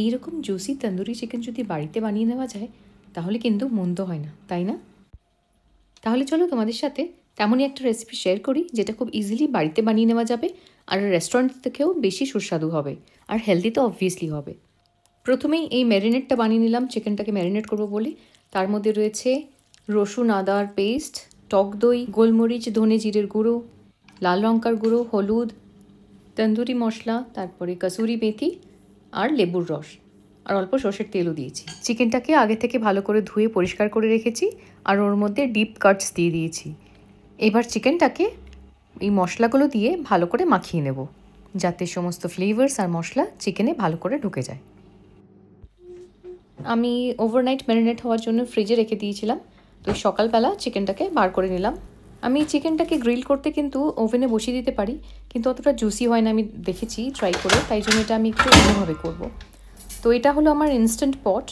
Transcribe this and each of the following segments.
এই রকম juicy tandoori chicken যদি বাড়িতে বানিয়ে নেওয়া যায় তাহলে কিন্তু মন্দ হয় না, তাই না? তাহলে চলো তোমাদের সাথে তেমনই একটা রেসিপি শেয়ার করি যেটা খুব ইজিলি বাড়িতে বানিয়ে নেওয়া যাবে আর রেস্টুরেন্ট থেকেও বেশি সুস্বাদু হবে আর হেলদি তো অবভিয়াসলি হবে। প্রথমেই এই ম্যারিনেটটা বানিয়ে নিলাম চিকেনটাকে ম্যারিনেট করবো বলে। তার মধ্যে রয়েছে রসুন আদার পেস্ট, টক দই, গোলমরিচ, ধনে জিরের গুঁড়ো, লাল লঙ্কার গুঁড়ো, হলুদ, তন্দুরি মশলা, তারপরে কসুরি মেথি আর লেবুর রস আর অল্প সর্ষের তেলও দিয়েছি। চিকেনটাকে আগে থেকে ভালো করে ধুয়ে পরিষ্কার করে রেখেছি আর ওর মধ্যে ডিপ কাটস দিয়ে দিয়েছি। এবার চিকেনটাকে এই মশলাগুলো দিয়ে ভালো করে মাখিয়ে নেব যাতে সমস্ত ফ্লেভার্স আর মশলা চিকেনে ভালো করে ঢুকে যায়। আমি ওভারনাইট ম্যারিনেট হওয়ার জন্য ফ্রিজে রেখে দিয়েছিলাম, তো সকালবেলা চিকেনটাকে বার করে নিলাম। আমি চিকেনটাকে গ্রিল করতে কিন্তু ওভেনে বসিয়ে দিতে পারি, কিন্তু অতটা জুসি হয় না, আমি দেখেছি ট্রাই করে, তাই জন্য এটা আমি একটু অন্যভাবে করব। তো এটা হলো আমার ইনস্ট্যান্ট পট।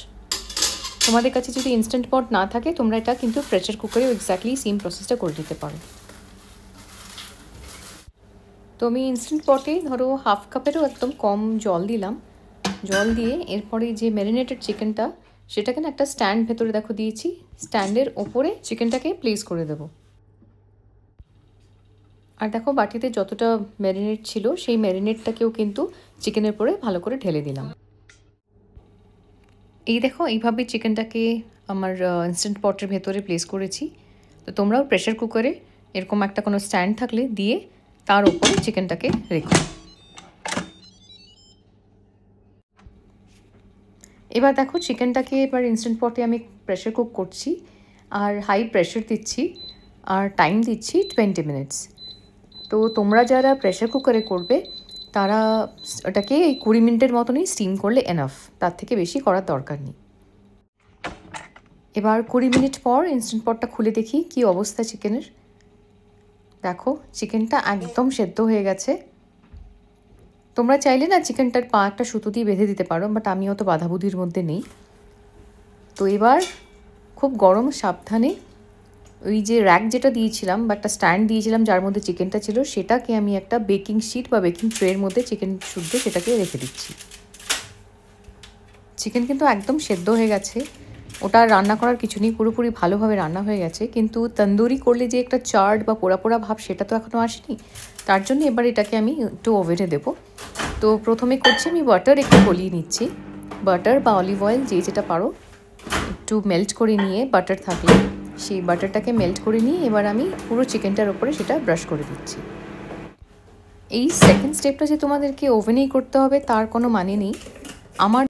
তোমাদের কাছে যদি ইনস্ট্যান্ট পট না থাকে তোমরা এটা কিন্তু প্রেসার কুকারেও এক্স্যাক্টলি সেম প্রসেসটা করে দিতে পারো। তো আমি ইনস্ট্যান্ট পটে ধরো হাফ কাপেরও একদম কম জল দিলাম। জল দিয়ে এরপরে যে ম্যারিনেটেড চিকেনটা সেটাকে না একটা স্ট্যান্ড ভেতরে দেখো দিয়েছি, স্ট্যান্ডের ওপরে চিকেনটাকে প্লেস করে দেব। আর দেখো বাটিতে যতটা ম্যারিনেট ছিল সেই ম্যারিনেটটাকেও কিন্তু চিকেনের উপরে ভালো করে ঢেলে দিলাম। এই দেখো এইভাবে চিকেনটাকে আমার ইনস্ট্যান্ট পটের ভেতরে প্লেস করেছি। তো তোমরাও প্রেসার কুকারে এরকম একটা কোনো স্ট্যান্ড থাকলে দিয়ে তার উপরে চিকেনটাকে রেখো। এবার দেখো চিকেনটাকে এবার ইনস্ট্যান্ট পটে আমি প্রেসার কুক করছি আর হাই প্রেশার দিচ্ছি আর টাইম দিচ্ছি 20 মিনিটস। তো তোমরা যারা প্রেসার কুকারে করবে তারা ওটাকে এই 20 মিনিটের মতনই স্টিম করলে এনাফ, তার থেকে বেশি করার দরকার নেই। এবার 20 মিনিট পর ইনস্ট্যান্ট পটটা খুলে দেখি কি অবস্থা চিকেনের। দেখো চিকেনটা একদম সেদ্ধ হয়ে গেছে। তোমরা চাইলে না চিকেনটার পা একটা সুতো দিয়ে বেঁধে দিতে পারো, বাট আমি অত বাধাবুধির মধ্যে নেই। তো এবার খুব গরম সাবধানে ওই যে র্যাক যেটা দিয়েছিলাম বা একটা স্ট্যান্ড দিয়েছিলাম যার মধ্যে চিকেনটা ছিল সেটাকে আমি একটা বেকিং শিট বা বেকিং ট্রের মধ্যে চিকেন শুদ্ধ সেটাকে রেখে দিচ্ছি। চিকেন কিন্তু একদম সেদ্ধ হয়ে গেছে, ওটা রান্না করার কিছু নেই, পুরোপুরি ভালোভাবে রান্না হয়ে গেছে। কিন্তু তন্দুরি করলে যে একটা চার্ড বা পোড়া পোড়া ভাব সেটা তো এখনও আসেনি, তার জন্য এবার এটাকে আমি একটু ওভেনে দেবো। তো প্রথমে করছি আমি বাটার একটু গলিয়ে নিচ্ছি, বাটার বা অলিভ অয়েল যে যেটা পারো একটু মেল্ট করে নিয়ে, বাটার থাকলে সেই বাটারটাকে মেল্ট করে নিয়ে এবার আমি পুরো চিকেনটার ওপরে সেটা ব্রাশ করে দিচ্ছি। এই সেকেন্ড স্টেপটা যে তোমাদেরকে ওভেনেই করতে হবে তার কোনো মানে নেই। আমার